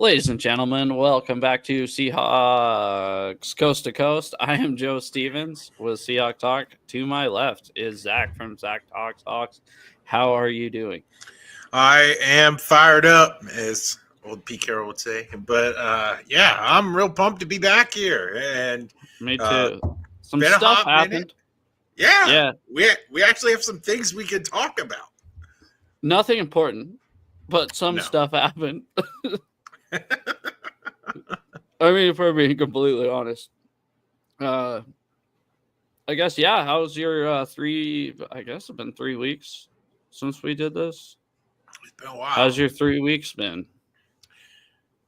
Ladies and gentlemen, welcome back to Seahawks Coast to Coast. I am Joe Stevens with Seahawk Talk. To my left is Zach from Zach Talks Hawks. How are you doing? I am fired up, as old Pete Carroll would say. But yeah, I'm real pumped to be back here. And Me too. Some been a stuff hot happened. minute. Yeah, Yeah, we actually have some things we could talk about. nothing important, but some No. stuff happened. I mean, if we're being completely honest. I guess, yeah, how's your I guess it's been 3 weeks since we did this. It's been a while. How's your 3 weeks been?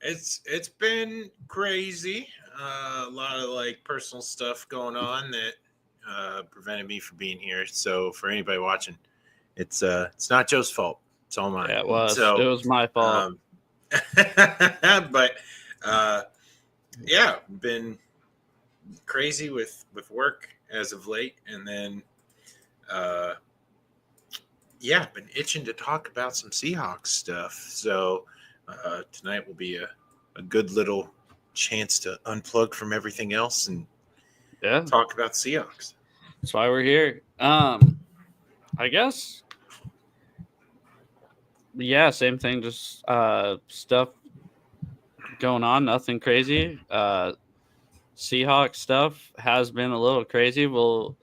It's been crazy. A lot of personal stuff going on that prevented me from being here. So for anybody watching, it's not Joe's fault. It's all mine. Yeah, it was. So, It was my fault. but yeah, been crazy with work as of late, and then yeah, been itching to talk about some Seahawks stuff. So tonight will be a good little chance to unplug from everything else and talk about Seahawks. That's why we're here. I guess. Yeah, same thing. Just stuff going on. Nothing crazy. Seahawks stuff has been a little crazy. We'll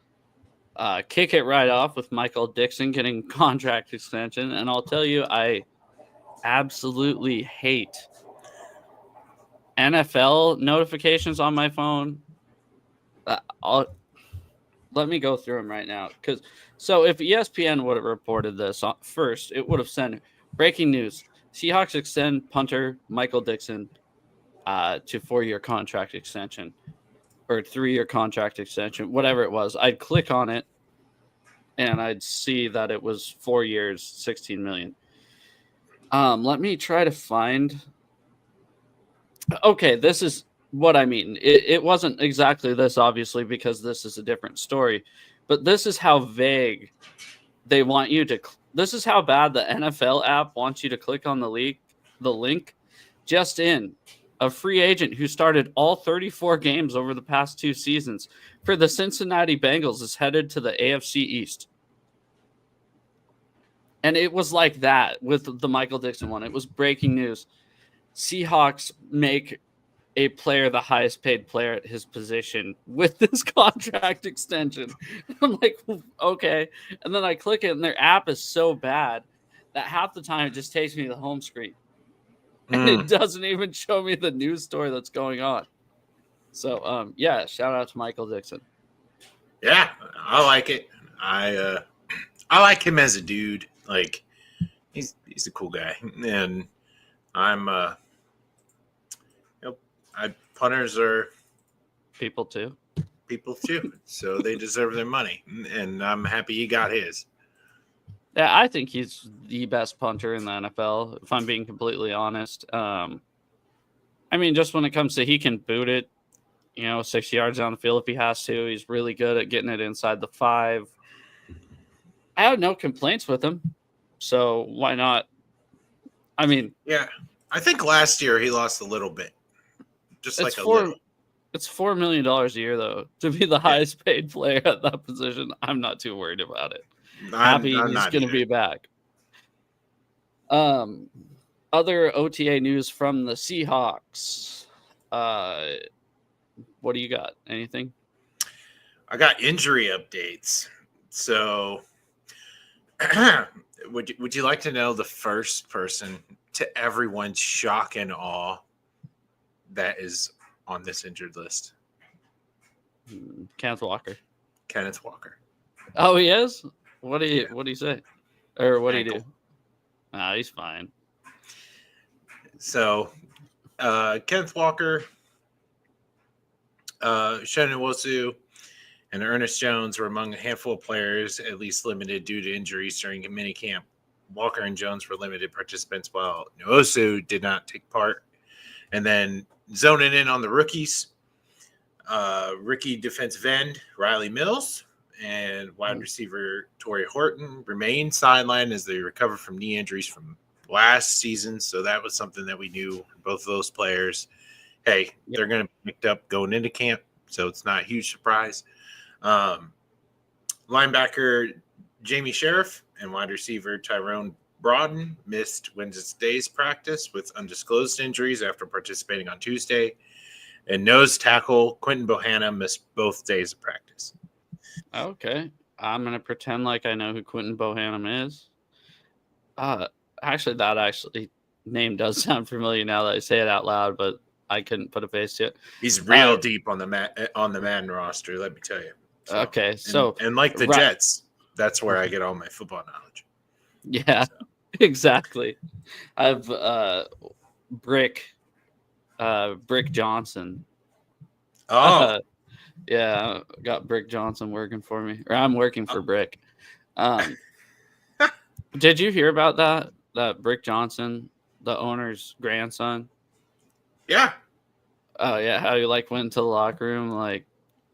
kick it right off with Michael Dixon getting contract extension, and I'll tell you, I absolutely hate NFL notifications on my phone. Let me go through them right now. So if ESPN would have reported this first, it would have sent breaking news. Seahawks extend punter Michael Dixon to 4-year contract extension or 3-year contract extension, whatever it was. I'd click on it and I'd see that it was 4 years, $16 million. Let me try to find. Okay, this is what I mean. It wasn't exactly this, obviously, because this is a different story, but this is how vague they want you to. This is how bad the NFL app wants you to click on the link. Just in, a free agent who started all 34 games over the past 2 seasons for the Cincinnati Bengals is headed to the AFC East. And it was like that with the Michael Dixon one. It was breaking news. Seahawks make a player the highest paid player at his position with this contract extension. I'm like, okay. And then I click it, and their app is so bad that half the time it just takes me to the home screen. And it doesn't even show me the news story that's going on. So, yeah, shout out to Michael Dixon. Yeah, I like it. I like him as a dude. Like, he's a cool guy, and I'm punters are people too, so they deserve their money, and I'm happy he got his. Yeah, I think he's the best punter in the NFL, if I'm being completely honest. I mean, just when it comes to he can boot it, 6 yards down the field if he has to. He's really good at getting it inside the 5. I have no complaints with him, so why not? I mean, yeah, I think last year he lost a little bit, just like a little. It's $4 million a year, though, to be the highest paid player at that position. I'm not too worried about it. Happy he's going to be back. Other OTA news from the Seahawks. What do you got? Anything? I got injury updates. So, would you like to know the first person, to everyone's shock and awe, that is on this injured list? Kenneth Walker. Oh, he is? What do you say? Or what do you do? He's fine. So, Kenneth Walker, Shannon Wosu, and Ernest Jones were among a handful of players at least limited due to injuries during minicamp. Walker and Jones were limited participants, while Nwosu did not take part. And then zoning in on the rookies, rookie defensive end Riley Mills and wide receiver Torrey Horton remain sidelined as they recover from knee injuries from last season, so that was something that we knew. Both of those players, hey, they're going to be picked up going into camp, so it's not a huge surprise. Linebacker Jamie Sheriff and wide receiver Tyrone Broaden missed Wednesday's practice with undisclosed injuries after participating on Tuesday. And nose tackle Quentin Bohanna missed both days of practice. Okay. I'm going to pretend like I know who Quentin Bohanna is. Actually, that name does sound familiar now that I say it out loud, but I couldn't put a face to it. He's real deep on the Madden roster, let me tell you. So, okay, so and like the Jets, that's where I get all my football knowledge. Yeah, so. Exactly. I've Brick Johnson. Oh, yeah, got Brick Johnson working for me, or I'm working for Brick. Did you hear about that Brick Johnson, the owner's grandson? Yeah. Oh yeah, how he went into the locker room,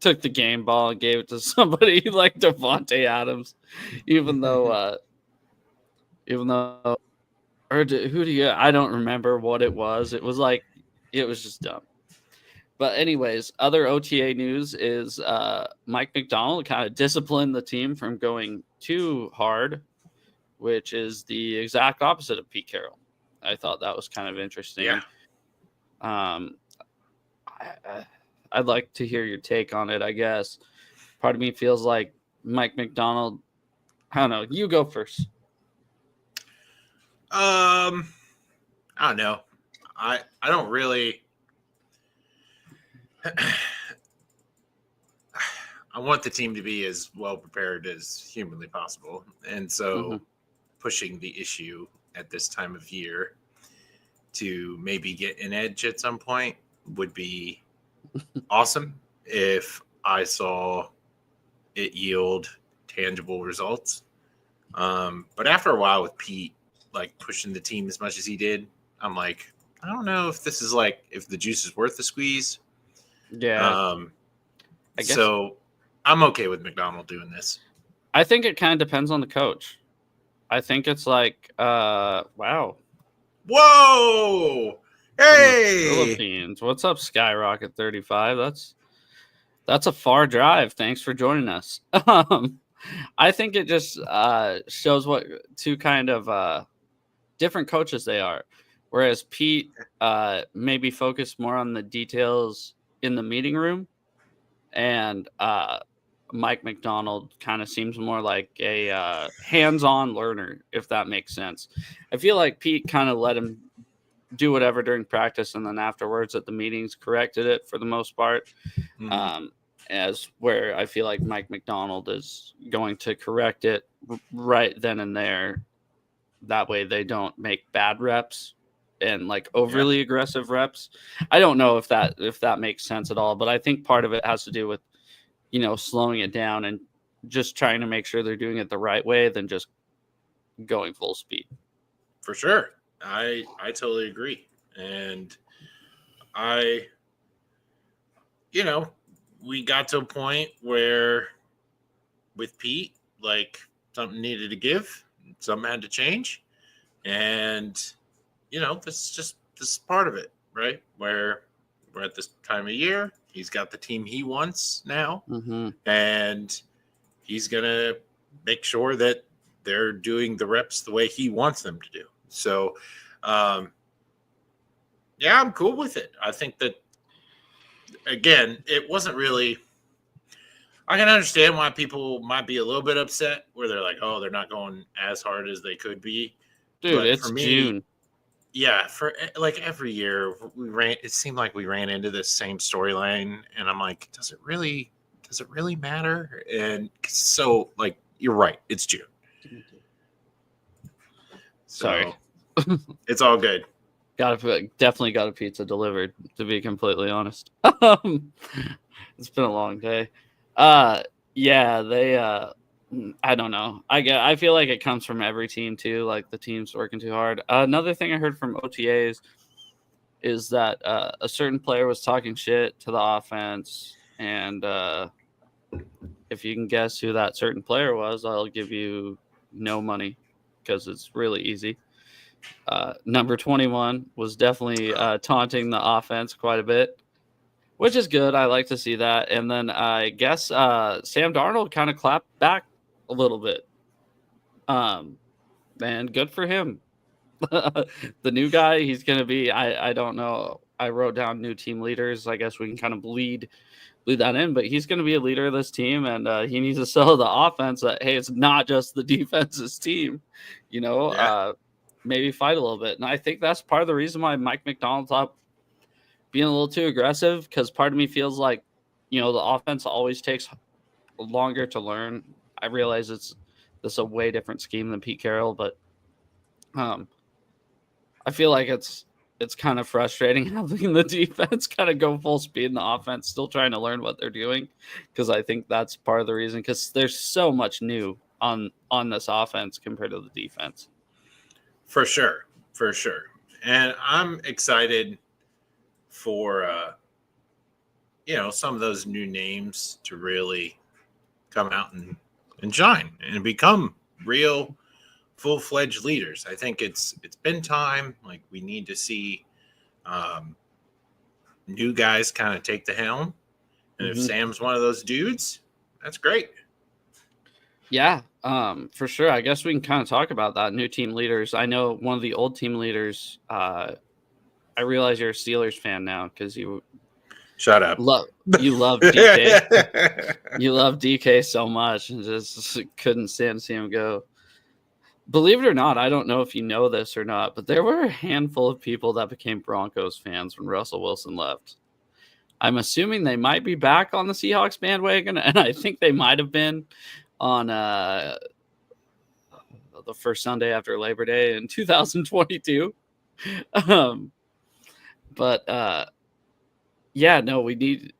took the game ball and gave it to somebody like Devontae Adams, even though who do you? I don't remember what it was. It was it was just dumb. But anyways, other OTA news is Mike McDonald kind of disciplined the team from going too hard, which is the exact opposite of Pete Carroll. I thought that was kind of interesting. Yeah. I'd like to hear your take on it, I guess. Part of me feels like Mike McDonald, I don't know. You go first. I don't know. I don't really. I want the team to be as well prepared as humanly possible. And so pushing the issue at this time of year to maybe get an edge at some point would be awesome if I saw it yield tangible results. But after a while with Pete, pushing the team as much as he did, I'm like, I don't know if this is if the juice is worth the squeeze. Yeah. I guess. So I'm okay with McDonald doing this. I think it kind of depends on the coach. I think it's wow. Whoa! Hey! Philippines. What's up, Skyrocket 35? That's a far drive. Thanks for joining us. I think it just shows what two kind of different coaches they are. Whereas Pete maybe focused more on the details in the meeting room, and Mike McDonald kind of seems more like a hands-on learner, if that makes sense. I feel like Pete kind of let him do whatever during practice, and then afterwards at the meetings corrected it for the most part. As where I feel like Mike McDonald is going to correct it right then and there. That way they don't make bad reps and overly aggressive reps. I don't know if that makes sense at all, but I think part of it has to do with, slowing it down and just trying to make sure they're doing it the right way than just going full speed. For sure. I totally agree. And we got to a point where with Pete, something needed to give, something had to change. And, this is part of it, right? Where we're at this time of year, he's got the team he wants now. And he's going to make sure that they're doing the reps the way he wants them to do. So, I'm cool with it. I think that, again, it wasn't really – I can understand why people might be a little bit upset where they're like, oh, they're not going as hard as they could be. Dude, but it's June. Yeah, for every year it seemed like we ran into this same storyline, and I'm like, does it really matter? And so you're right, it's June. Sorry. It's all good. Definitely got a pizza delivered, to be completely honest. It's been a long day. They I don't know. I feel like it comes from every team too, the team's working too hard. Another thing I heard from OTAs is that a certain player was talking shit to the offense, and if you can guess who that certain player was, I'll give you no money because it's really easy. Number 21 was definitely taunting the offense quite a bit, which is good. I like to see that. And then I guess Sam Darnold kind of clapped back a little bit. And good for him. The new guy, he's going to be, I don't know. I wrote down new team leaders. I guess we can kind of bleed that in, but he's going to be a leader of this team, and he needs to sell the offense that, hey, it's not just the defense's team, maybe fight a little bit. And I think that's part of the reason why Mike McDonald thought being a little too aggressive, because part of me feels like, the offense always takes longer to learn. I realize this is a way different scheme than Pete Carroll, but I feel like it's kind of frustrating having the defense kind of go full speed and the offense still trying to learn what they're doing, because I think that's part of the reason, because there's so much new on this offense compared to the defense. For sure. And I'm excited for some of those new names to really come out and shine and become real full-fledged leaders. I think it's been time. Like, we need to see new guys kind of take the helm. And if Sam's one of those dudes, that's great. Yeah, for sure. I guess we can kind of talk about that. New team leaders. I know one of the old team leaders. I realize you're a Steelers fan now because you shut up. You love DK. You love DK so much, and just couldn't stand to see him go. Believe it or not, I don't know if you know this or not, but there were a handful of people that became Broncos fans when Russell Wilson left. I'm assuming they might be back on the Seahawks bandwagon, and I think they might have been on the first Sunday after Labor Day in 2022.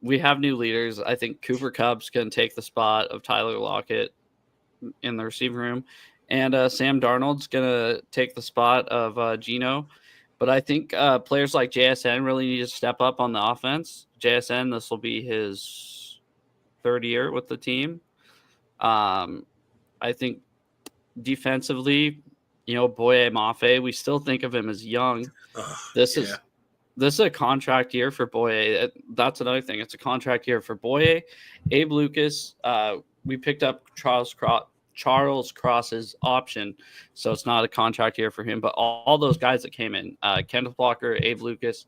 We have new leaders. I think Cooper Kupp's going to take the spot of Tyler Lockett in the receiving room. And Sam Darnold's going to take the spot of Geno. But I think players like JSN really need to step up on the offense. JSN, this will be his third year with the team. I think defensively, Boye Mafe, we still think of him as young. This is a contract year for Boye. That's another thing. It's a contract year for Boye. Abe Lucas, we picked up Charles Cross's option, so it's not a contract year for him. But all those guys that came in, Kenneth Walker, Abe Lucas,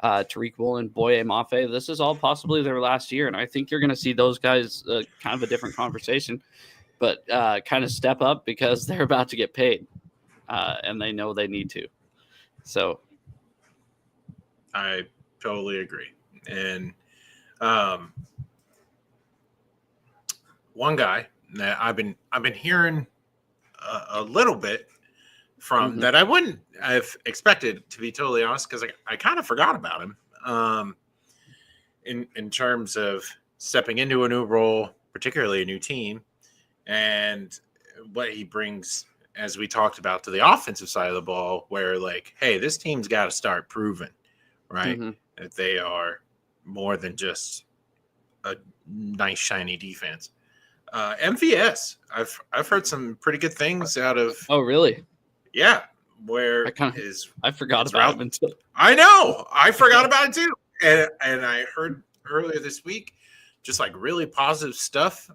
Tariq Woolen, Boye Mafe, this is all possibly their last year, and I think you're going to see those guys kind of a different conversation, but kind of step up because they're about to get paid, and they know they need to. So I totally agree. And one guy that I've been hearing a little bit from that I wouldn't have expected, to be totally honest, because I kind of forgot about him in terms of stepping into a new role, particularly a new team, and what he brings, as we talked about, to the offensive side of the ball, where, like, hey, this team's got to start proving, right, that they are more than just a nice, shiny defense. MVS, I've heard some pretty good things out of. Oh, really? Yeah, where I forgot about him until. I know, I forgot about it too, and I heard earlier this week just like really positive stuff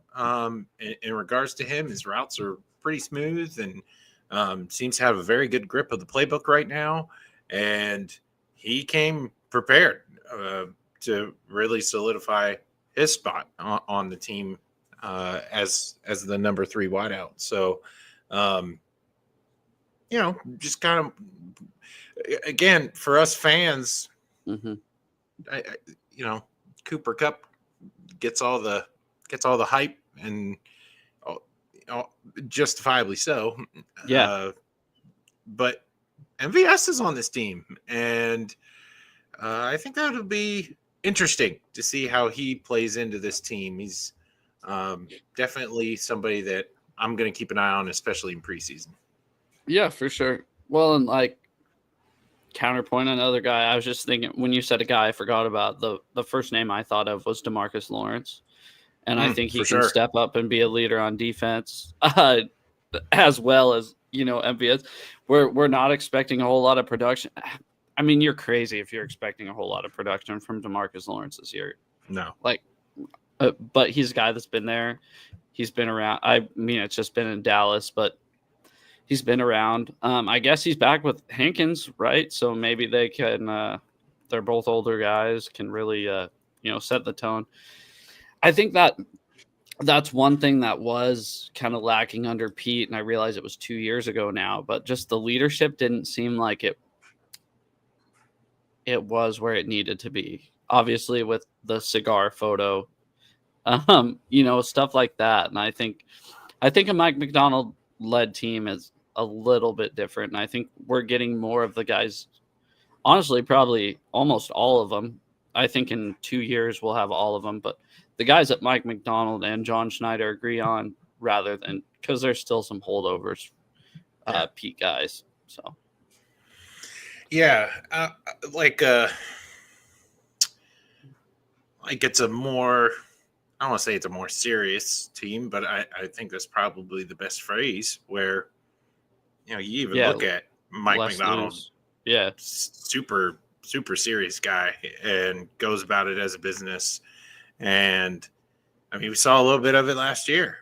in regards to him. His routes are pretty smooth and seems to have a very good grip of the playbook right now, and he came prepared to really solidify his spot on the team as the number 3 wideout. So, just kind of, again, for us fans, Cooper Kupp gets all the hype, and justifiably so. Yeah. But MVS is on this team, and I think that would be interesting to see how he plays into this team. He's definitely somebody that I'm going to keep an eye on, especially in preseason. Yeah, for sure. Well, and like counterpoint, another guy, I was just thinking when you said a guy I forgot about, the first name I thought of was DeMarcus Lawrence. And I think he can step up and be a leader on defense as well as, MVS. we're not expecting a whole lot of production. I mean, you're crazy if you're expecting a whole lot of production from DeMarcus Lawrence this year. No. Like, but he's a guy that's been there. He's been around. I mean, it's just been in Dallas, but he's been around. I guess he's back with Hankins, right? So maybe they can. They're both older guys, can really, set the tone. I think that's one thing that was kind of lacking under Pete, and I realize it was 2 years ago now, but just the leadership didn't seem like it was where it needed to be. Obviously, with the cigar photo, stuff like that. And I think a Mike McDonald led team is a little bit different, and I think we're getting more of the guys. Honestly, probably almost all of them. I think in 2 years we'll have all of them, but the guys that Mike McDonald and John Schneider agree on, rather than because there's still some holdovers, Pete guys. So, yeah, like it's a more. I don't want to say it's a more serious team, but I think that's probably the best phrase. Where you even look at Mike McDonald. Lose. Yeah, super serious guy, and goes about it as a business. And I mean, we saw a little bit of it last year,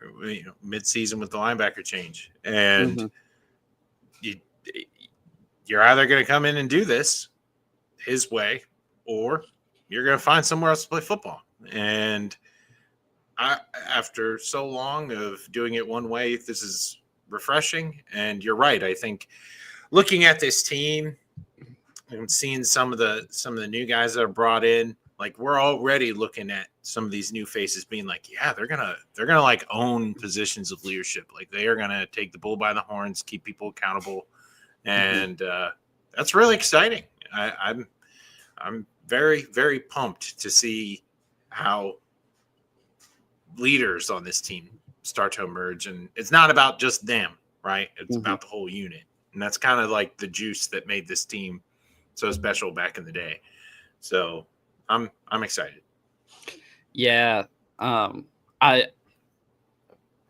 mid-season with the linebacker change. And you're either going to come in and do this his way, or you're going to find somewhere else to play football. And after so long of doing it one way, this is refreshing. And you're right. I think looking at this team and seeing some of the new guys that are brought in, like, we're already looking at some of these new faces being like, yeah, they're gonna like own positions of leadership. Like, they are gonna take the bull by the horns, keep people accountable, and that's really exciting. I'm very, very pumped to see how leaders on this team start to emerge. And it's not about just them, right? It's about the whole unit, and that's kind of like the juice that made this team so special back in the day. So I'm excited. Yeah.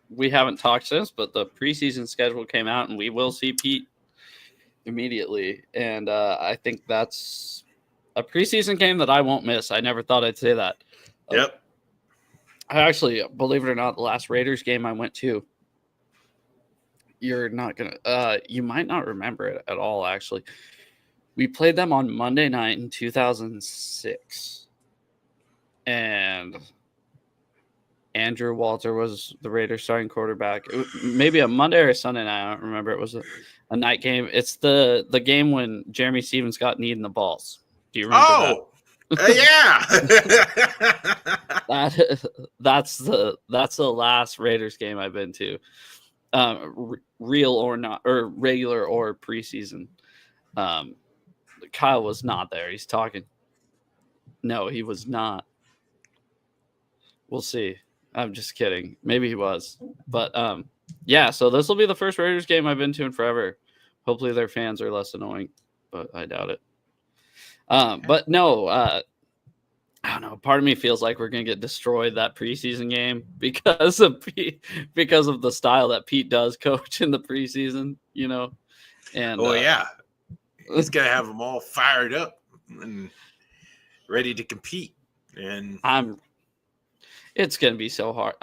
We haven't talked since, but the preseason schedule came out, and we will see Pete immediately. And I think that's a preseason game that I won't miss. I never thought I'd say that. Yep. I actually, believe it or not, the last Raiders game I went to, you're not going to, you might not remember it at all, actually. We played them on Monday night in 2006, and Andrew Walter was the Raiders starting quarterback. Maybe a Monday or a Sunday night. I don't remember. It was a night game. It's the game when Jeremy Stevens got kneed in the balls. Do you remember that? Yeah. That's the last Raiders game I've been to, real or not, or regular or preseason. Kyle was not there. He's talking. No, he was not. We'll see. I'm just kidding. Maybe he was. But yeah, so this will be the first Raiders game I've been to in forever. Hopefully their fans are less annoying, but I doubt it. But no, I don't know. Part of me feels like we're gonna get destroyed that preseason game because of the style that Pete does coach in the preseason, And yeah, he's gonna have them all fired up and ready to compete. And it's gonna be so hard.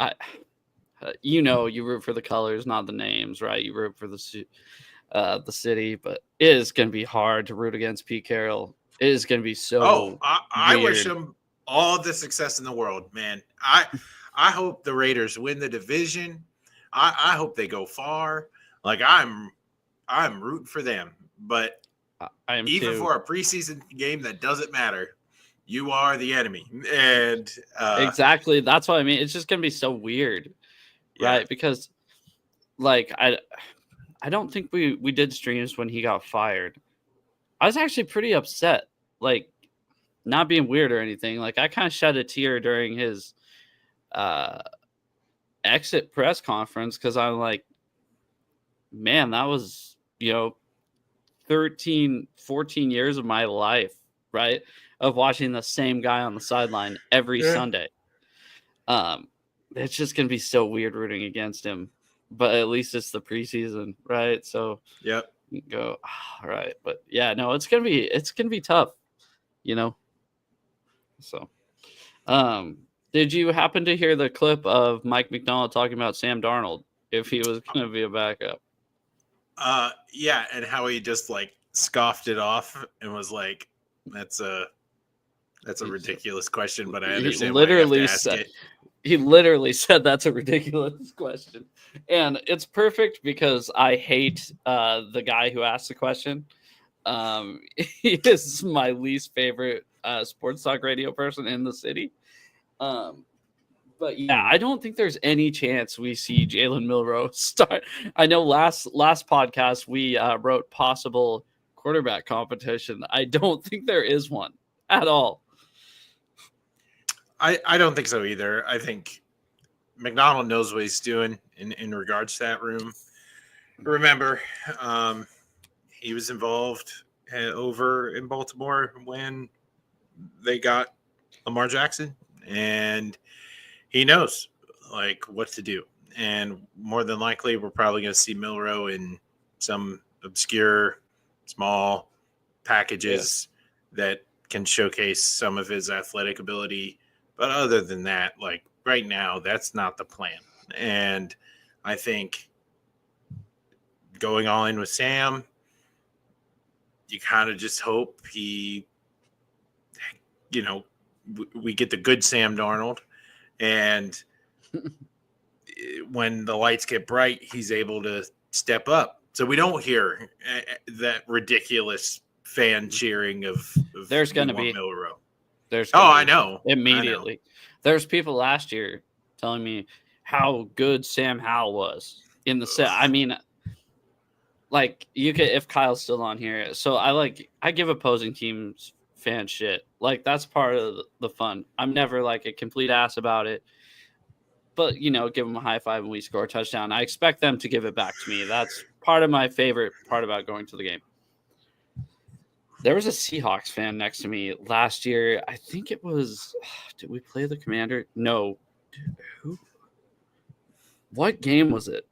You root for the colors, not the names, right? You root for the city, but it is gonna be hard to root against Pete Carroll. It is gonna be so. I wish him all the success in the world, man. I hope the Raiders win the division. I hope they go far. Like, I'm rooting for them, but I am even too. for a preseason game that doesn't matter, you are the enemy. And exactly, that's what I mean. It's just gonna be so weird, right? Because, like, I don't think we did streams when he got fired. I was actually pretty upset, like, not being weird or anything. Like, I kind of shed a tear during his exit press conference, because I'm like, man, that was 13, 14 years of my life, right? Of watching the same guy on the sideline every Sunday. It's just going to be so weird rooting against him, but at least it's the preseason, right? So yep. You can go, all right, but yeah, no, it's gonna be tough, you know. So, um, did you happen to hear the clip of Mike McDonald talking about Sam Darnold if he was gonna be a backup? Yeah, and how he just like scoffed it off and was like, "That's a ridiculous question, but I He understand why you have to literally ask said it." he literally said that's a ridiculous question, and it's perfect because I hate the guy who asked the question. He is my least favorite sports talk radio person in the city. Um, but yeah, I don't think there's any chance we see Jalen Milroe start. I know last podcast we wrote possible quarterback competition. I don't think there is one at all. I don't think so either. I think McDonald knows what he's doing in regards to that room. Remember, he was involved over in Baltimore when they got Lamar Jackson, and he knows like what to do. And more than likely, we're probably going to see Milroe in some obscure, small packages that can showcase some of his athletic ability. But other than that, like right now, that's not the plan. And I think going all in with Sam, you kind of just hope he, we get the good Sam Darnold. And when the lights get bright, he's able to step up. So we don't hear that ridiculous fan cheering of There's going to be Milroe. I know. Immediately. I know. There's people last year telling me how good Sam Howell was in the set. I mean, like you could, if Kyle's still on here. So I give opposing teams fan shit. Like that's part of the fun. I'm never like a complete ass about it. But give them a high five when we score a touchdown. I expect them to give it back to me. That's part of my favorite part about going to the game. There was a Seahawks fan next to me last year. I think it was. Did we play the Commander? No. Who? What game was it?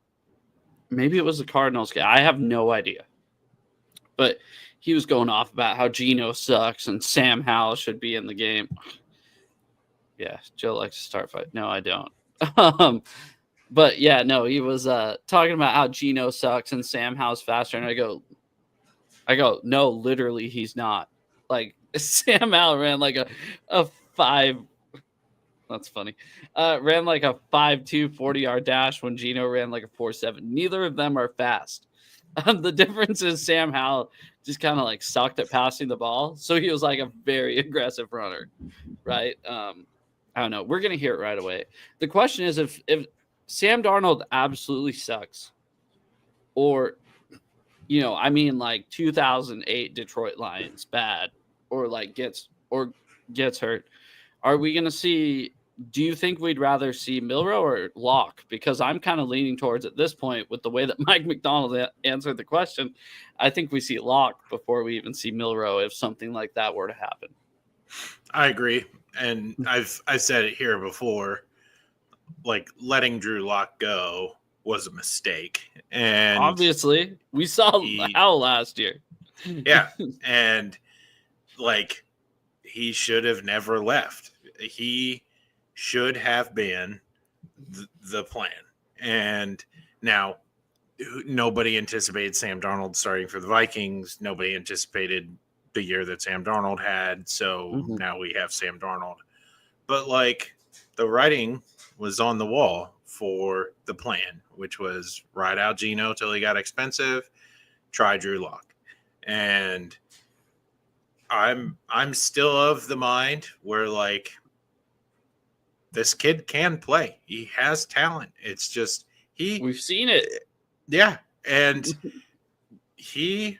Maybe it was the Cardinals game. I have no idea. But he was going off about how Geno sucks and Sam Howell should be in the game. Yeah, Joe likes to start fight. No, I don't. But yeah, no, he was talking about how Geno sucks and Sam Howell's faster, and I go, no, literally, he's not. Like Sam Howell ran like a 5. That's funny. Ran like a 5.2 40-yard dash when Geno ran like a 4.7. Neither of them are fast. The difference is Sam Howell just kind of like sucked at passing the ball, so he was like a very aggressive runner, right? I don't know. We're going to hear it right away. The question is if Sam Darnold absolutely sucks or, like 2008 Detroit Lions bad or like gets hurt, are we going to see – do you think we'd rather see Milroe or Locke? Because I'm kind of leaning towards at this point with the way that Mike McDonald answered the question, I think we see Locke before we even see Milroe if something like that were to happen. I agree. And I've said it here before, like letting Drew Lock go was a mistake. And obviously we saw how last year. Yeah. And like he should have never left. He should have been the plan. And now nobody anticipated Sam Darnold starting for the Vikings. Nobody anticipated the year that Sam Darnold had. So now we have Sam Darnold. But like the writing was on the wall for the plan, which was ride out Geno till he got expensive, try Drew Lock. And I'm still of the mind where like this kid can play. He has talent. It's just we've seen it. Yeah. And he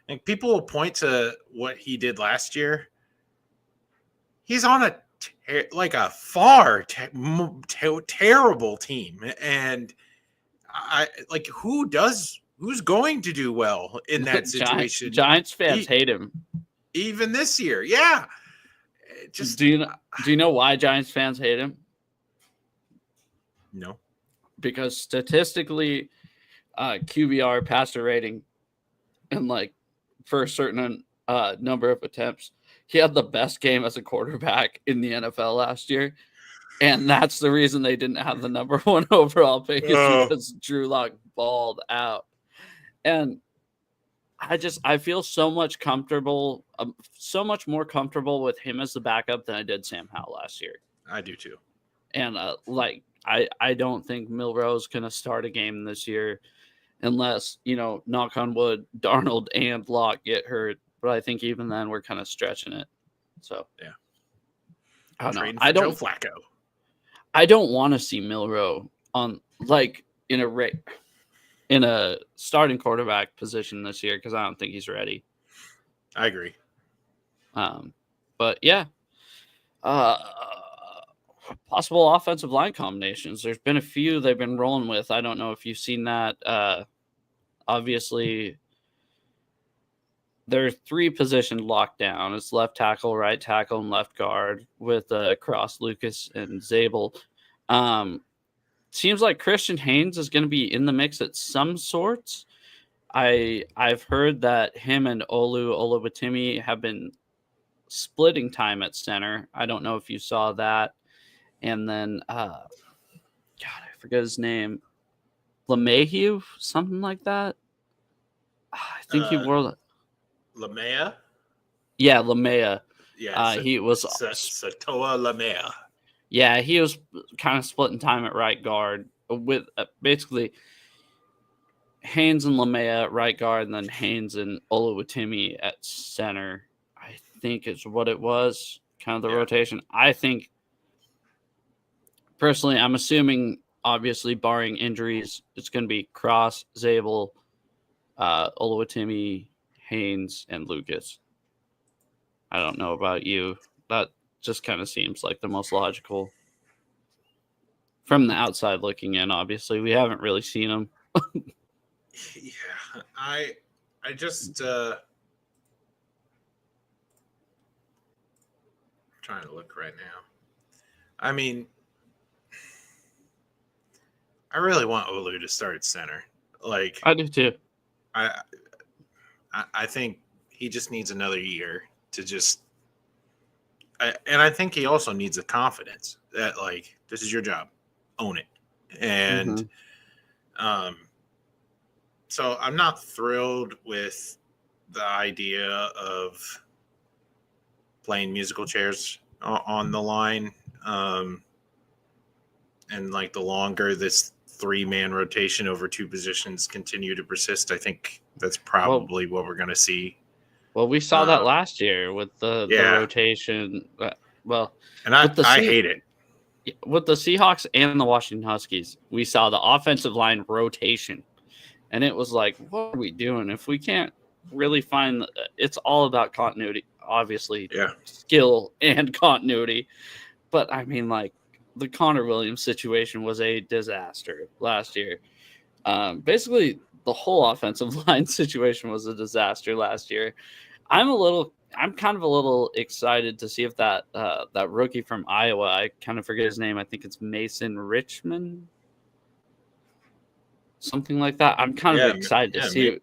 like people will point to what he did last year. He's on a terrible team, and I like who's going to do well in that situation. Giants fans hate him even this year. Yeah. Just do you know why Giants fans hate him? No. Because statistically, QBR passer rating and like for a certain number of attempts. He had the best game as a quarterback in the NFL last year. And that's the reason they didn't have the number 1 overall pick is because Drew Lock balled out. And I feel so much more comfortable with him as the backup than I did Sam Howell last year. I do too. And I don't think Milroe's going to start a game this year unless, knock on wood, Darnold and Locke get hurt. But I think even then we're kind of stretching it. So, yeah. I don't know. Joe Flacco. I don't want to see Milroe on in a starting quarterback position this year because I don't think he's ready. I agree. But yeah, possible offensive line combinations. There's been a few they've been rolling with. I don't know if you've seen that. Obviously, there are 3 positions locked down. It's left tackle, right tackle, and left guard with Cross, Lucas, and Zabel. Seems like Christian Haynes is going to be in the mix at some sorts. I've heard that him and Oluwatimi have been splitting time at center. I don't know if you saw that. And then, God, I forget his name. LeMahieu, something like that. I think he wore Lamea. Yeah, Lamea. Yeah, he was Satoa Lamea. Yeah, he was kind of splitting time at right guard with basically Haynes and Lamea at right guard, and then Haynes and Oluwatimi at center. I think is what it was, kind of the rotation. I think, personally, I'm assuming, obviously, barring injuries, it's going to be Cross, Zabel, Oluwatimi, Haynes, and Lucas. I don't know about you. That just kind of seems like the most logical from the outside looking in. Obviously, we haven't really seen him. Yeah, I just trying to look right now. I mean, I really want Olu to start at center. Like, I do too. I think he just needs another year to just. And I think he also needs the confidence that, like, this is your job, own it. And so I'm not thrilled with the idea of playing musical chairs on the line. And, like, the longer this 3-man rotation over 2 positions continue to persist, I think that's probably what we're going to see. Well, we saw that last year with the rotation. And I hate it. With the Seahawks and the Washington Huskies, we saw the offensive line rotation. And it was like, what are we doing? If we can't really find it's all about continuity, obviously, skill and continuity. But, I mean, like, the Connor Williams situation was a disaster last year. Basically, the whole offensive line situation was a disaster last year. I'm kind of a little excited to see if that rookie from Iowa, I kind of forget his name. I think it's Mason Richmond, something like that. I'm kind of excited to see.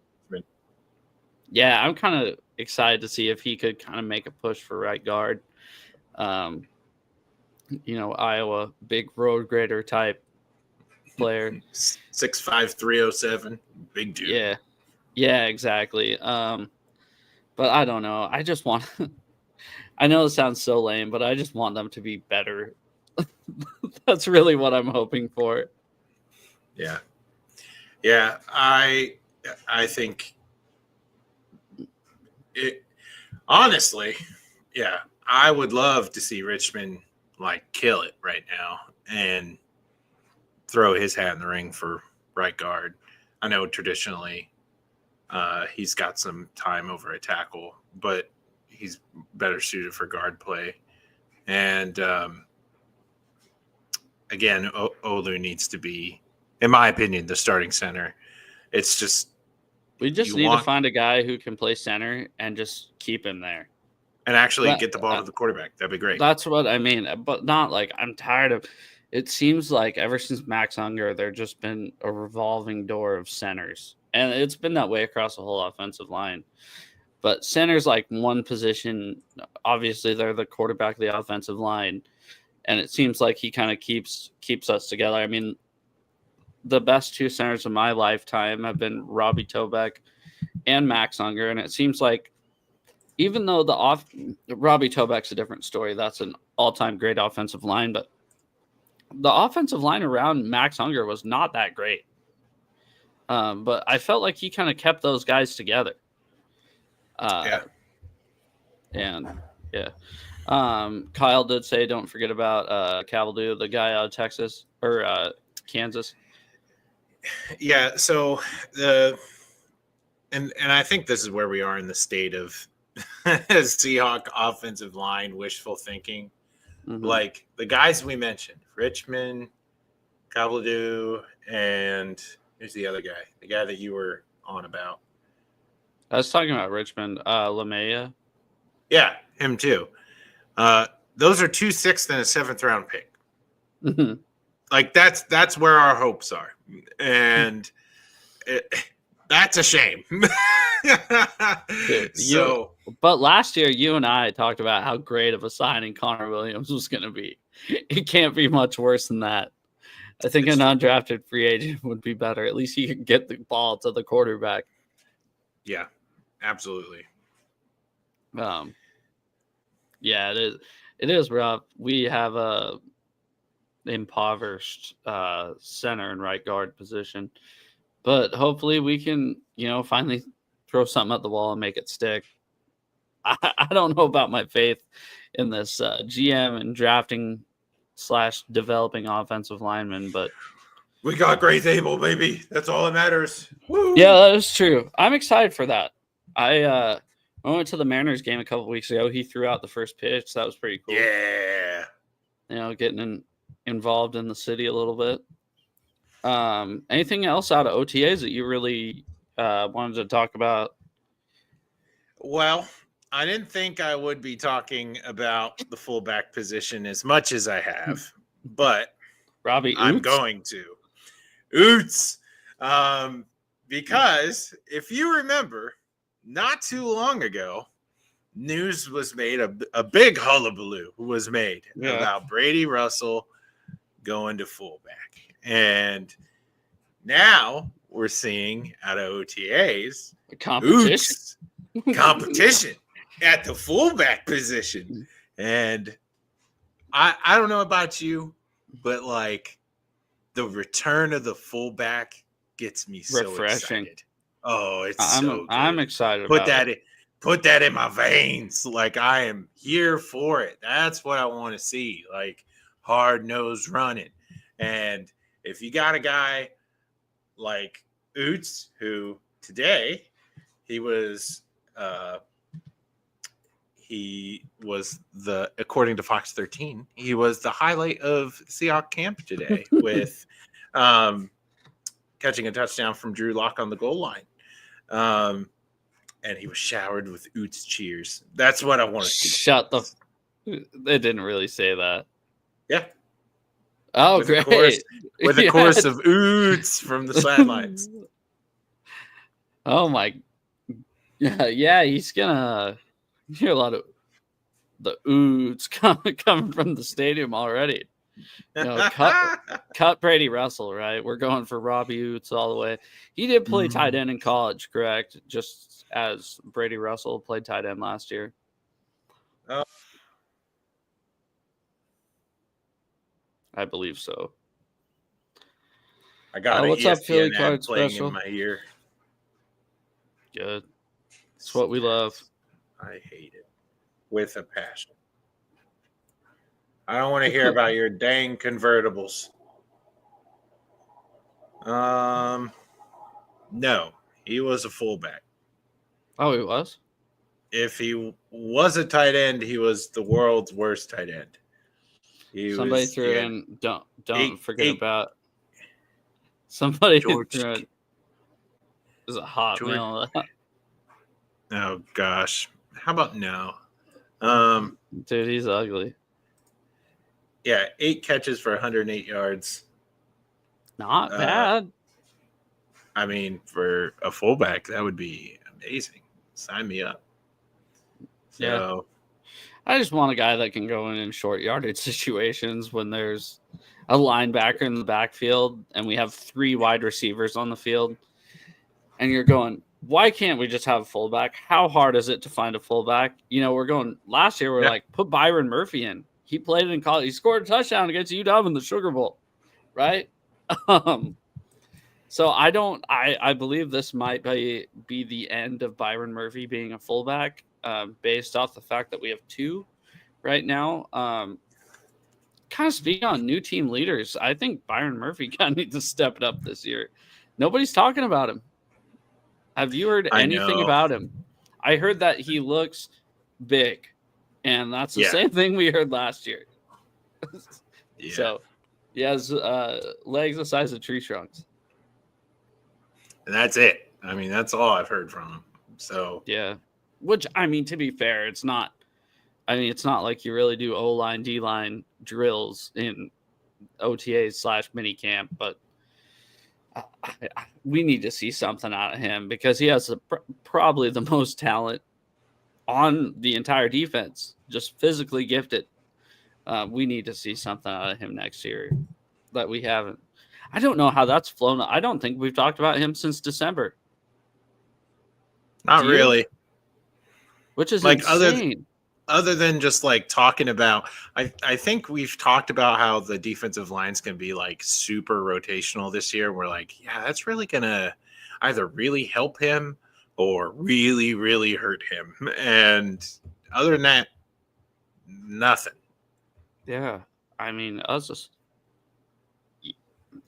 I'm kind of excited to see if he could kind of make a push for right guard. Iowa, big road grader type player. 6'5", 307, big dude. Yeah, exactly. But I don't know. I just want I know it sounds so lame, but I just want them to be better. That's really what I'm hoping for. Yeah. Yeah, I think it honestly, I would love to see Richmond like kill it right now and throw his hat in the ring for right guard. I know traditionally he's got some time over a tackle, but he's better suited for guard play. And again, Olu needs to be, in my opinion, the starting center. It's just we just need to find a guy who can play center and just keep him there. And actually get the ball to the quarterback. That'd be great. That's what I mean. But not like I'm tired of it seems like ever since Max Unger, there's just been a revolving door of centers. And it's been that way across the whole offensive line. But center's like one position. Obviously, they're the quarterback of the offensive line. And it seems like he kind of keeps us together. I mean, the best two centers of my lifetime have been Robbie Tobeck and Max Unger. And it seems like even though Robbie Tobeck's a different story, that's an all-time great offensive line, but the offensive line around Max Unger was not that great. But I felt like he kind of kept those guys together. Yeah. And yeah. Kyle did say, don't forget about Cavaldoo, the guy out of Texas or Kansas. Yeah. So and I think this is where we are in the state of Seahawk offensive line wishful thinking. Mm-hmm. Like the guys we mentioned, Richmond, Cavaldoo, and who's the other guy? The guy that you were on about. I was talking about Richmond, LeMaya. Yeah, him too. Those are 2 6th and a 7th round pick. Mm-hmm. Like that's where our hopes are, and that's a shame. Dude, So, but last year you and I talked about how great of a signing Connor Williams was going to be. It can't be much worse than that. I think an undrafted free agent would be better. At least he could get the ball to the quarterback. Yeah, absolutely. Yeah, it is rough. We have a impoverished center and right guard position, but hopefully we can, finally throw something at the wall and make it stick. I don't know about my faith in this GM and drafting / developing offensive linemen, but we got Grace Abel, baby. That's all that matters. Woo! Yeah, that is true. I'm excited for that. I went to the Mariners game a couple weeks ago. He threw out the first pitch. That was pretty cool. Yeah. Getting involved in the city a little bit. Anything else out of OTAs that you really wanted to talk about? Well, I didn't think I would be talking about the fullback position as much as I have, but Robbie I'm Oots? going to. Oots! Because if you remember, not too long ago, news was made, a big hullabaloo was made about Brady Russell going to fullback. And now we're seeing out of OTAs competition at the fullback position. And I don't know about you, but like the return of the fullback gets me so refreshing. Excited. Oh, it's so good. I'm excited Put about that put that in my veins. Like I am here for it. That's what I want to see. Like hard-nosed running. And if you got a guy like Oots, who today he was according to Fox 13, he was the highlight of Seahawks camp today with catching a touchdown from Drew Lock on the goal line. And he was showered with Oots cheers. That's what I want to see. Shut the. They didn't really say that. Yeah. Oh, with great. With a chorus of Oots from the sidelines. Oh, my. Yeah, he's going to hear a lot of the Oots coming from the stadium already. Cut Brady Russell, right? We're going for Robbie Oots all the way. He did play tight end in college, correct? Just as Brady Russell played tight end last year. I believe so. I got what's up, Philly Card Special? In my ear. Good. It's what we love. I hate it with a passion. I don't want to hear about your dang convertibles. No, he was a fullback. Oh, he was? If he was a tight end, he was the world's worst tight end. Somebody threw in. Don't forget about. Somebody threw in. Is a hot meal. Oh gosh, how about no? Dude, he's ugly. Yeah, 8 catches for 108 yards. Not bad. I mean, for a fullback, that would be amazing. Sign me up. So, Yeah. I just want a guy that can go in short yardage situations when there's a linebacker in the backfield and we have 3 wide receivers on the field. And you're going, why can't we just have a fullback? How hard is it to find a fullback? We're going last year. We're like, put Byron Murphy in. He played in college. He scored a touchdown against UW in the Sugar Bowl, right? So I believe this might be the end of Byron Murphy being a fullback, based off the fact that we have 2 right now. Kind of speaking on new team leaders, I think Byron Murphy kind of needs to step it up this year. Nobody's talking about him. Have you heard anything about him? I heard that he looks big, and that's the same thing we heard last year. So he has legs the size of tree trunks. And that's it. I mean, that's all I've heard from him. So yeah, which, I mean, to be fair, it's not like you really do O-line, D-line drills in OTA / mini camp, but we need to see something out of him because he has probably the most talent on the entire defense, just physically gifted. We need to see something out of him next year that we haven't. I don't know how that's flown. I don't think we've talked about him since December. Not really. Which is like insane. Other than just like talking about, I think we've talked about how the defensive lines can be like super rotational this year. We're like, yeah, that's really going to either really help him or really, really hurt him. And other than that, nothing. Yeah. I mean,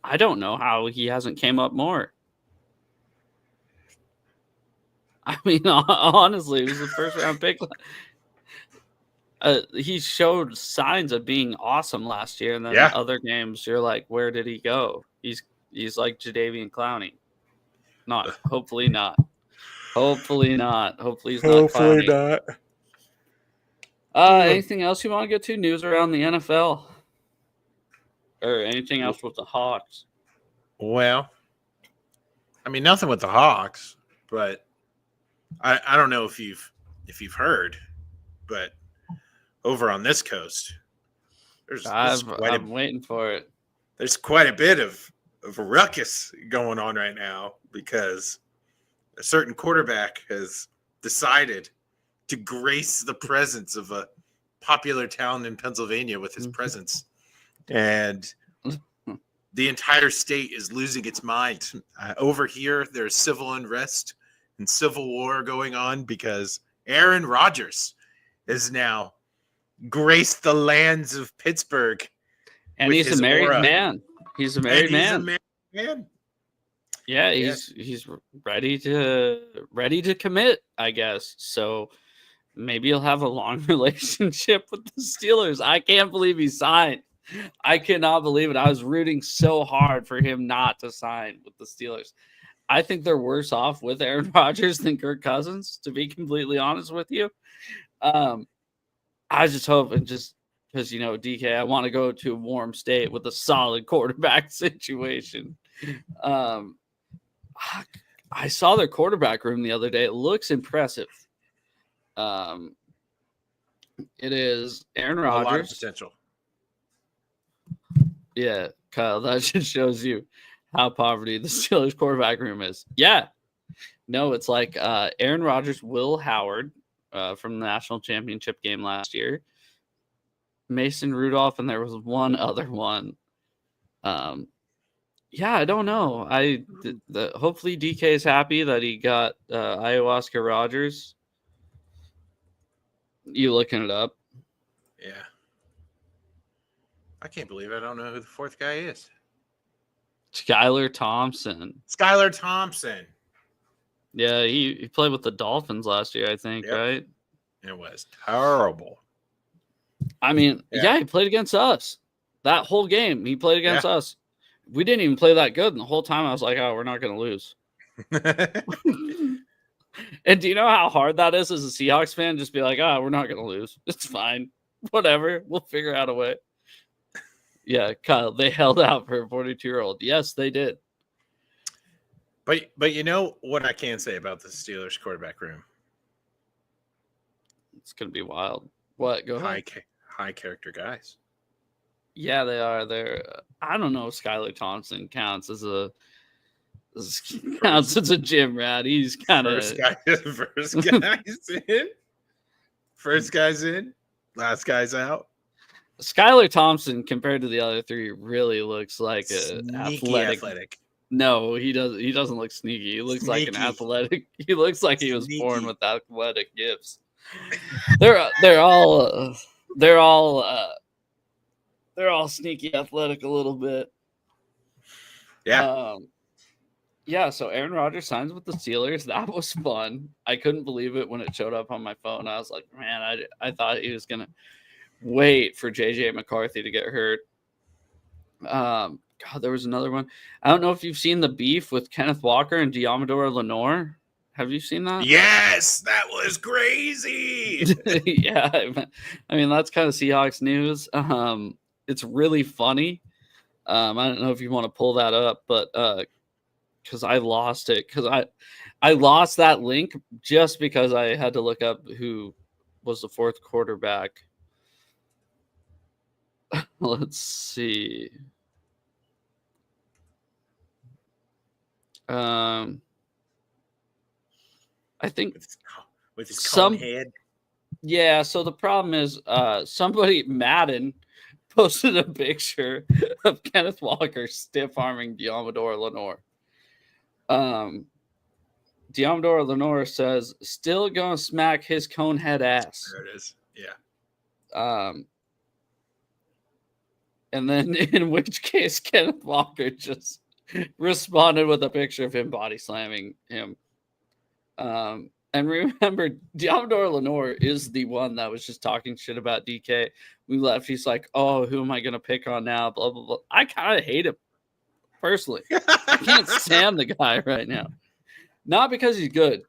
I don't know how he hasn't came up more. I mean, honestly, he was the first round pick. He showed signs of being awesome last year, and then other games, you're like, where did he go? He's like Jadeveon Clowney. Hopefully not. Hopefully not. Hopefully he's not. Hopefully not. Anything else you want to get to? News around the NFL, or anything else with the Hawks? Well, I mean, nothing with the Hawks, but I don't know if you've heard, but over on this coast, I'm waiting for it. There's quite a bit of a ruckus going on right now because a certain quarterback has decided to grace the presence of a popular town in Pennsylvania with his presence. And the entire state is losing its mind. Over here, there's civil unrest and civil war going on because Aaron Rodgers is now graced the lands of Pittsburgh. And he's a married man. He's a married man. Yeah, he's ready to commit, I guess. So maybe he'll have a long relationship with the Steelers. I can't believe he signed. I cannot believe it. I was rooting so hard for him not to sign with the Steelers. I think they're worse off with Aaron Rodgers than Kirk Cousins, to be completely honest with you. I just hope, and just because, DK, I want to go to a warm state with a solid quarterback situation. I saw their quarterback room the other day. It looks impressive. It is Aaron Rodgers. A lot of potential. Yeah, Kyle, that just shows you how poverty the Steelers quarterback room is. Yeah. No, it's like Aaron Rodgers, Will Howard from the national championship game last year, Mason Rudolph, and there was one other one. Yeah, I don't know. Hopefully DK is happy that he got ayahuasca Rodgers. You looking it up? Yeah. I can't believe I don't know who the fourth guy is. Skylar Thompson. Yeah, he played with the Dolphins last year, I think, right? It was terrible. I mean, he played against us. That whole game, he played against us. We didn't even play that good. And the whole time I was like, oh, we're not going to lose. And do you know how hard that is as a Seahawks fan? Just be like, oh, we're not going to lose. It's fine. Whatever. We'll figure out a way. Yeah, Kyle, they held out for a 42-year-old. Yes, they did. But you know what I can say about the Steelers quarterback room? It's going to be wild. What? Go ahead. High character guys. Yeah, they are. They're. I don't know if Skylar Thompson counts as a gym rat. He's kind of first guy's in. First guy's in. Last guy's out. Skylar Thompson compared to the other three really looks like a athletic. No, he doesn't look sneaky. He looks like an athletic. He looks like he was born with athletic gifts. They're all sneaky athletic a little bit. Yeah. Yeah, so Aaron Rodgers signs with the Steelers. That was fun. I couldn't believe it when it showed up on my phone. I was like, man, I thought he was gonna wait for JJ McCarthy to get hurt. God, there was another one. I don't know if you've seen the beef with Kenneth Walker and Diamador Lenore. Have you seen that? Yes, that was crazy. Yeah, I mean that's kind of Seahawks news. It's really funny. I don't know if you want to pull that up, but because I lost it, because I lost that link just because I had to look up who was the fourth quarterback. Let's see. I think with his cone head. Yeah, so the problem is somebody, Madden, posted a picture of Kenneth Walker stiff-arming Diamador Lenore. Diamador Lenore says, still gonna smack his cone head ass. There it is. Yeah. And then in which case Kenneth Walker just responded with a picture of him body slamming him. And remember, Diamador Lenore is the one that was just talking shit about DK. We left. He's like, oh, who am I going to pick on now? Blah, blah, blah. I kind of hate him, personally. I can't stand the guy right now. Not because he's good.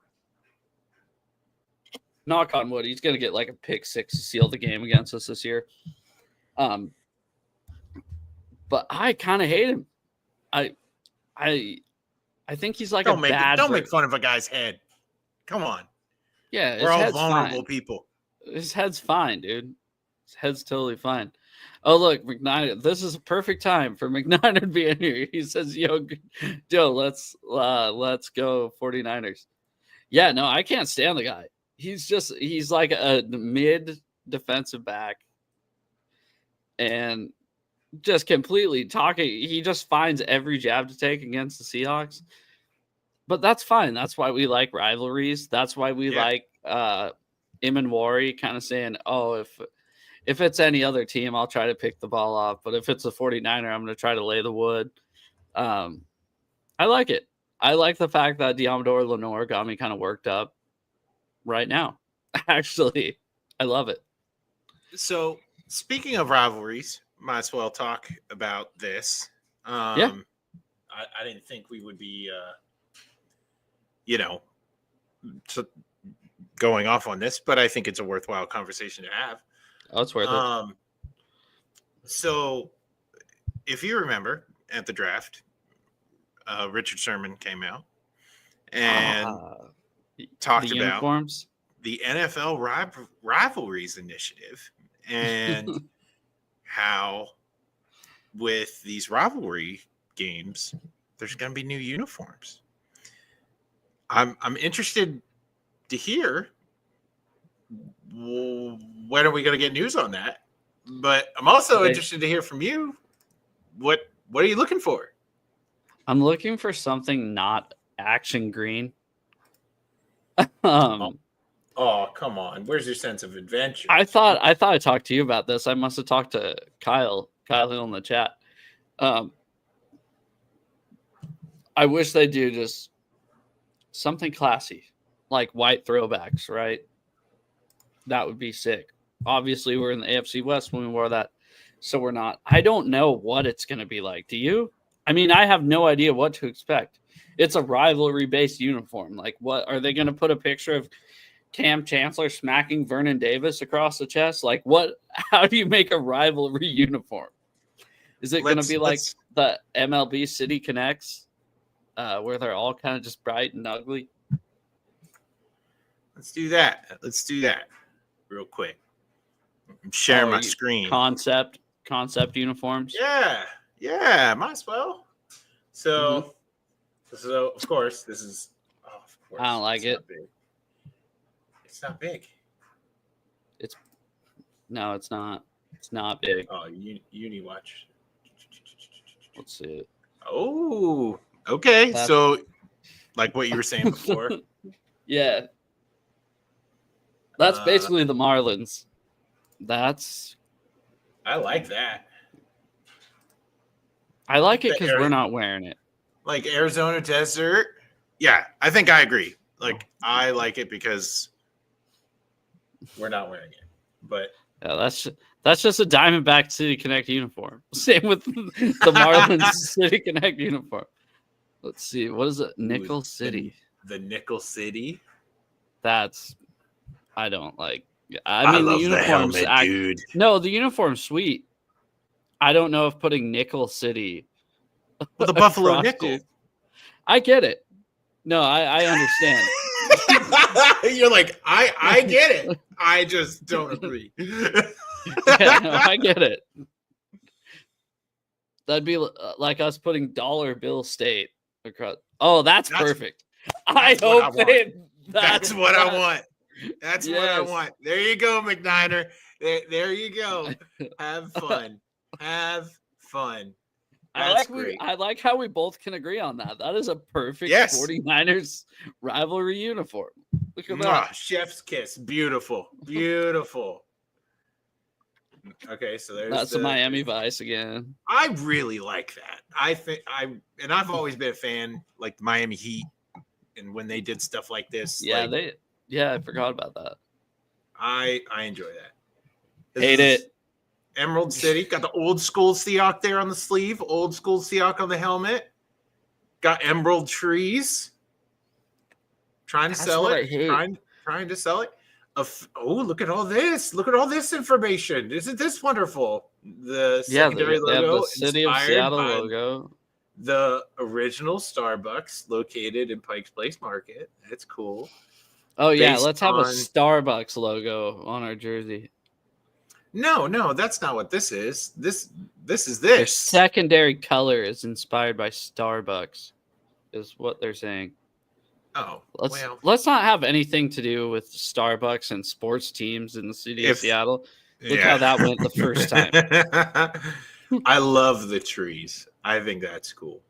Knock on wood. He's going to get like a pick six to seal the game against us this year. But I kind of hate him. I think he's like don't make fun of a guy's head. Come on. Yeah, we're all vulnerable people. His head's fine, dude. His head's totally fine. Oh, look, McNiner. This is a perfect time for McNiner to be in here. He says, Joe, let's go 49ers. Yeah, no, I can't stand the guy. He's like a mid defensive back and just completely talking. He just finds every jab to take against the Seahawks. But that's fine. That's why we like rivalries. That's why we like Imanwari kind of saying, oh, if it's any other team, I'll try to pick the ball off. But if it's a 49er, I'm going to try to lay the wood. I like it. I like the fact that Diamador Lenore got me kind of worked up right now. Actually, I love it. So speaking of rivalries, might as well talk about this. I didn't think we would be going off on this, but I think it's a worthwhile conversation to have. Oh, it's worth it. So if you remember at the draft, Richard Sherman came out and talked about uniforms? The NFL Rivalries Initiative and how with these rivalry games, there's going to be new uniforms. I'm interested to hear when are we going to get news on that? But I'm also interested to hear from you. What are you looking for? I'm looking for something not action green. Oh, come on. Where's your sense of adventure? I thought I talked to you about this. I must have talked to Kyle in the chat. I wish they do just something classy, like white throwbacks, right? That would be sick. Obviously, we're in the AFC West when we wore that, so we're not. I don't know what it's going to be like. Do you? I mean, I have no idea what to expect. It's a rivalry-based uniform. Like, what are they going to put a picture of Cam Chancellor smacking Vernon Davis across the chest? Like, what? How do you make a rivalry uniform? Is it going to be like the MLB City Connects, where they're all kind of just bright and ugly? Let's do that. Let's do that real quick. Share my screen. Concept uniforms. Yeah, might as well. So of course, this is. Oh, of course, I don't like it. It's not big. No, it's not. It's not big. Oh, Uni watch. Let's see it. Oh, okay. So, like what you were saying before. Yeah. That's basically the Marlins. I like that. I like it because we're not wearing it. Like Arizona Desert. Yeah, I think I agree. Like, I like it because we're not wearing it. But yeah, that's just a Diamondback City Connect uniform. Same with the Marlins City Connect uniform. Let's see. What is it? Nickel City. The Nickel City. I don't like. I mean, love the uniform's the helmet, dude. No, the uniform's sweet. I don't know if putting Nickel City. Well, the Buffalo Nickel. Dude, I get it. No, I understand. You're like, I get it. I just don't agree. Yeah, no, I get it. That'd be like us putting Dollar Bill State across. Oh, that's perfect. I hope that's what I want. That's what I want. There you go, McNiner. There you go. Have fun. Have fun. I like how we both can agree on that. That is a perfect 49ers rivalry uniform. Look at that. Chef's kiss. Beautiful. Beautiful. Okay, so that's the Miami Vice again. I really like that. I've always been a fan, like Miami Heat, and when they did stuff like this. Yeah, I forgot about that. I enjoy that. Hate it. Emerald City. Got the old school Seahawk there on the sleeve. Old school Seahawk on the helmet. Got emerald trees. Trying to sell it. Trying to sell it. Look at all this. Look at all this information. Isn't this wonderful? The secondary logo. The City of Seattle logo. The original Starbucks located in Pikes Place Market. That's cool. Oh, yeah. Let's have a Starbucks logo on our jersey. No, that's not what this is. This is this. Their secondary color is inspired by Starbucks, is what they're saying. Oh, let's not have anything to do with Starbucks and sports teams in the city of Seattle. Look how that went the first time. I love the trees. I think that's cool.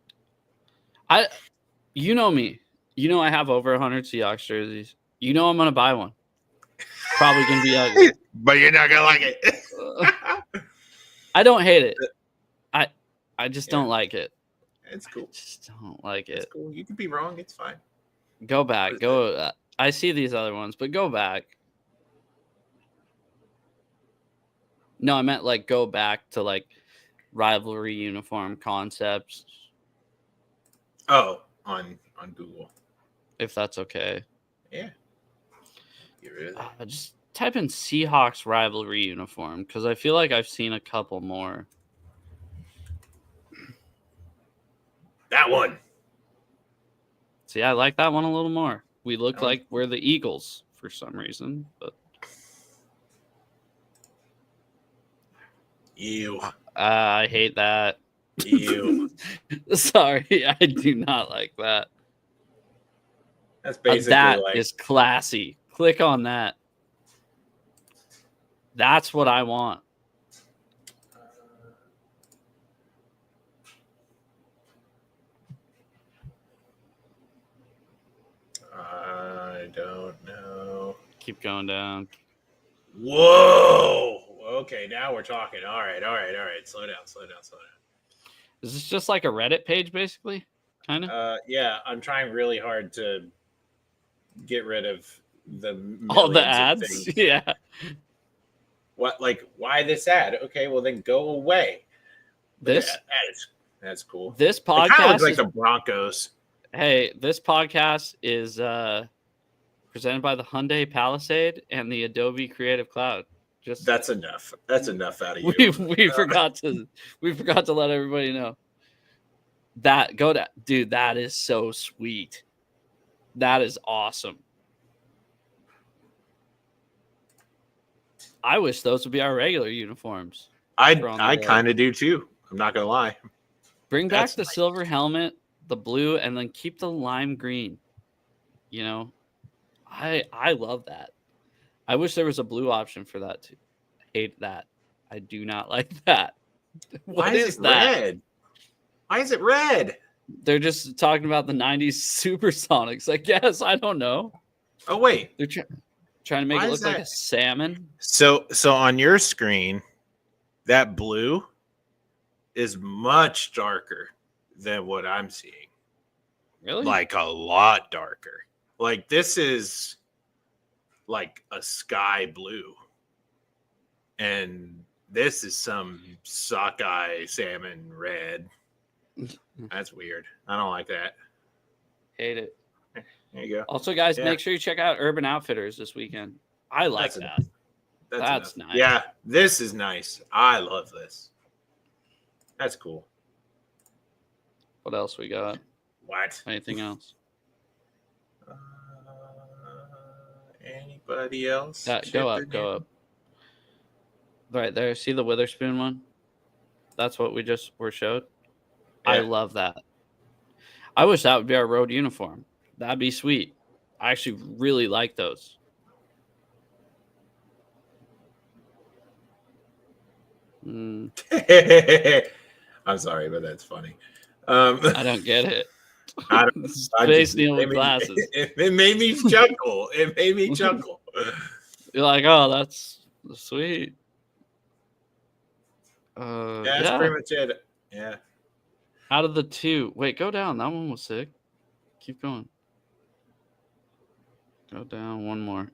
You know me. You know I have over 100 Seahawks jerseys. You know I'm gonna buy one. Probably gonna be ugly, but you're not gonna like it. I don't hate it. I just don't like it. It's cool. I just don't like it. It's cool. You can be wrong. It's fine. Go back. I see these other ones, but go back. No, I meant like go back to like rivalry uniform concepts. Oh, on Google. If that's okay. Yeah. Just type in Seahawks rivalry uniform because I feel like I've seen a couple more. That one. See, I like that one a little more. We look like we're the Eagles for some reason, but ew. I hate that. Ew. Sorry, I do not like that. That's basically that is classy. Click on that. That's what I want. I don't know. Keep going down. Whoa. Okay, now we're talking. All right. Slow down. Is this just like a Reddit page, basically? Kind of? Yeah, I'm trying really hard to get rid of all the ads. Yeah. What? Like, why this ad? Okay, well then go away. That's cool. This podcast is like the Broncos. Hey, this podcast is presented by the Hyundai Palisade and the Adobe Creative Cloud. Just That's enough. That's enough out of you. we forgot to let everybody know. Dude, that is so sweet. That is awesome. I wish those would be our regular uniforms. I kind of do too. I'm not gonna lie. Bring back That's the nice. silver helmet, the blue, and then keep the lime green. You know, I love that. I wish there was a blue option for that too. Hate that. I do not like that. Why What is it that? red? Why is it red? They're just talking about the 90s Supersonics, I guess. I don't know. Oh wait. They're trying to make Why it is look like that? a salmon. So on your screen, that blue is much darker than what I'm seeing. Really? Like a lot darker. Like this is like a sky blue. And this is some sockeye salmon red. That's weird. I don't like that. Hate it. There you go. Also, guys, Yeah. make sure you check out Urban Outfitters this weekend. I like that. That's enough. nice. Yeah, this is nice. I love this. That's cool. What else we got? What? Anything else? Anybody else? Go up. Right there. See the Witherspoon one? That's what we just were showed. Yeah. I love that. I wish that would be our road uniform. That'd be sweet. I actually really like those. I'm sorry, but that's funny. I don't get it. I don't, Space Neil with glasses. It made me chuckle. It made me chuckle. You're like, oh, that's sweet. That's pretty much it. Yeah. Out of the two, wait, go down. That one was sick. Keep going. Go down one more.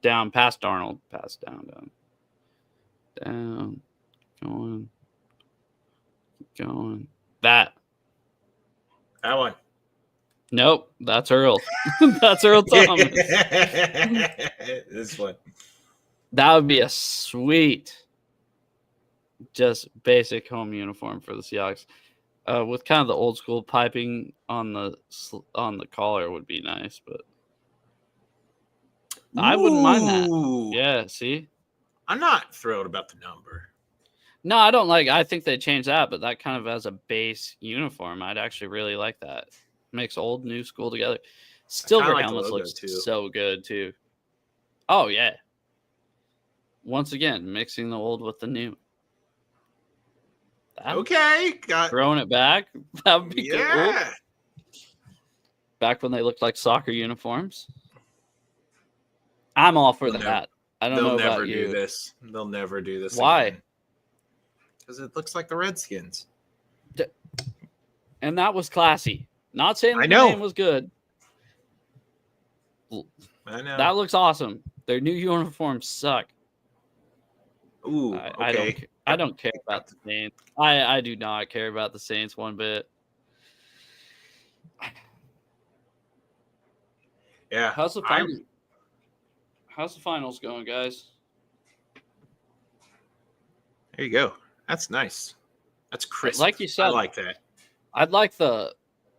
Down past Darnold. Pass down. Going. Keep going. That one. Nope, that's Earl. That's Earl Thomas. This one. That would be a sweet, just basic home uniform for the Seahawks. With kind of the old school piping on the collar would be nice, but I wouldn't mind that. Yeah, see? I'm not thrilled about the number. No, I don't like. I think they changed that, but that kind of as a base uniform, I'd actually really like that. Makes old new school together. Silver like helmets logo, looks too. so good too. Oh yeah. Once again, mixing the old with the new. Okay, throwing it back. That would be cool. Back when they looked like soccer uniforms. I'm all for that. I don't know about you. They'll never do this. Why? Because it looks like the Redskins. And that was classy. Not saying the name was good. I know. That looks awesome. Their new uniforms suck. Ooh, okay. I don't care about the Saints. I do not care about the Saints one bit. Yeah. How's the finals going, guys? There you go. That's nice. That's crisp. Like you said, I like that. I'd like the,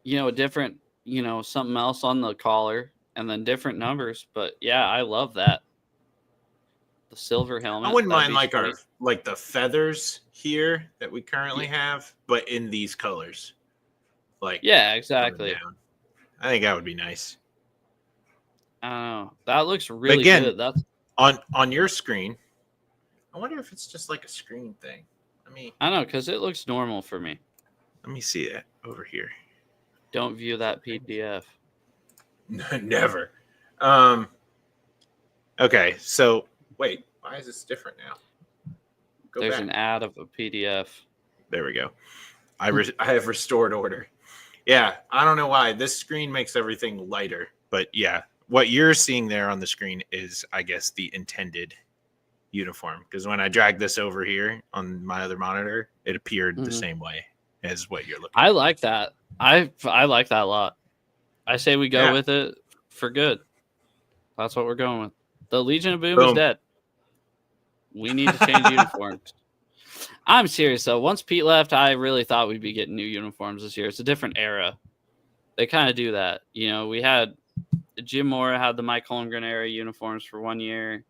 different, something else on the collar and then different numbers. But yeah, I love that. The silver helmet. I wouldn't mind like the feathers here that we currently have, but in these colors. Like yeah, exactly. I think that would be nice. I don't know. That looks really good. That's on your screen. I wonder if it's just like a screen thing. I don't know, because it looks normal for me. Let me see that over here. Don't view that PDF. Never. Okay, so wait, why is this different now? There's an ad of a PDF. There we go. I have restored order. Yeah, I don't know why. This screen makes everything lighter. But yeah, what you're seeing there on the screen is, I guess, the intended uniform. Because when I dragged this over here on my other monitor, it appeared the same way as what you're looking at. I like that. I like that a lot. I say we go with it for good. That's what we're going with. The Legion of Boom is Boom. dead. We need to change uniforms. I'm serious, though. Once Pete left, I really thought we'd be getting new uniforms this year. It's a different era. They kind of do that. You know, we had Jim Mora had the Mike Holmgren era uniforms for 1 year.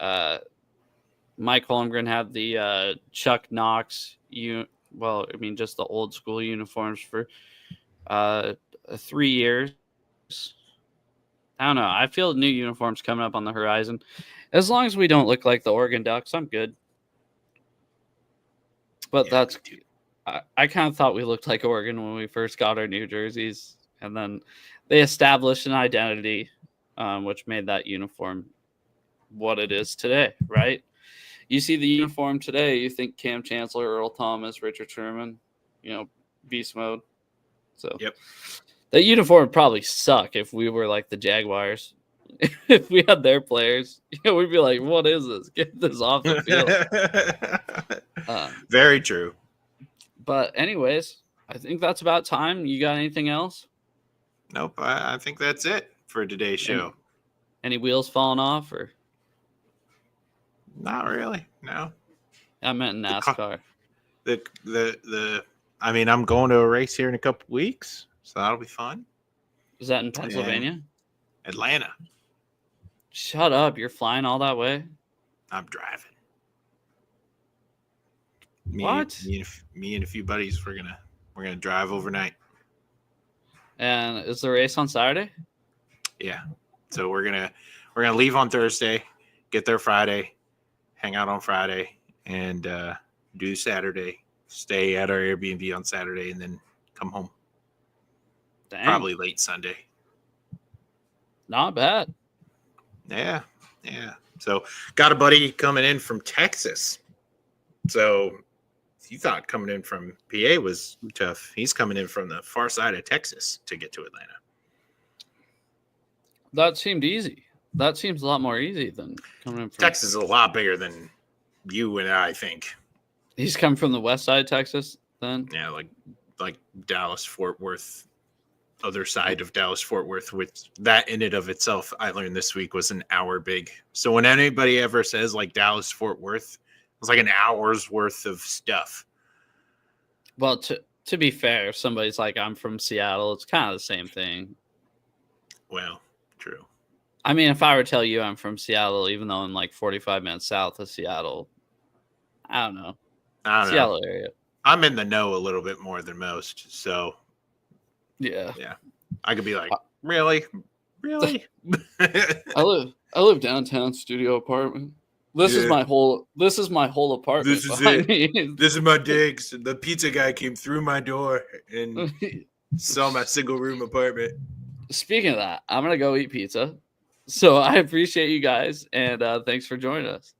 Mike Holmgren had the Chuck Knox, just the old school uniforms for 3 years. I don't know. I feel new uniforms coming up on the horizon. As long as we don't look like the Oregon Ducks, I'm good. But that's I kind of thought we looked like Oregon when we first got our new jerseys, and then they established an identity, which made that uniform what it is today, right? You see the uniform today, you think Cam Chancellor, Earl Thomas, Richard Sherman, beast mode. So yep. That uniform would probably suck if we were like the Jaguars. If we had their players, we'd be like, what is this? Get this off the field. Very true. But anyways, I think that's about time. You got anything else? Nope. I think that's it for today's show. Any wheels falling off or? Not really. No. I meant NASCAR. I'm going to a race here in a couple weeks, so that'll be fun. Is that in Pennsylvania? And Atlanta. Shut up. You're flying all that way? I'm driving. What? Me and a few buddies, we're gonna drive overnight. And is the race on Saturday? Yeah. So we're gonna leave on Thursday, get there Friday, hang out on Friday, and do Saturday. Stay at our Airbnb on Saturday, and then come home. Dang. Probably late Sunday. Not bad. Yeah. So got a buddy coming in from Texas. So you thought coming in from PA was tough. He's coming in from the far side of Texas to get to Atlanta. That seemed easy. That seems a lot more easy than coming in from Texas is a lot bigger than you and I think. He's come from the west side of Texas then? Yeah, like Dallas, Fort Worth, other side of Dallas, Fort Worth, which that in and of itself, I learned this week, was an hour big. So when anybody ever says like Dallas, Fort Worth, it's like an hour's worth of stuff. Well, to be fair, if somebody's like, I'm from Seattle, it's kind of the same thing. Well, true. I mean, if I were to tell you I'm from Seattle, even though I'm like 45 minutes south of Seattle, I don't know. Seattle area. I'm in the know a little bit more than most, so yeah. I could be like, really? I live downtown, studio apartment. This is my whole apartment. This is it. This is my digs. The pizza guy came through my door and saw my single room apartment. Speaking of that, I'm gonna go eat pizza. So I appreciate you guys, and thanks for joining us.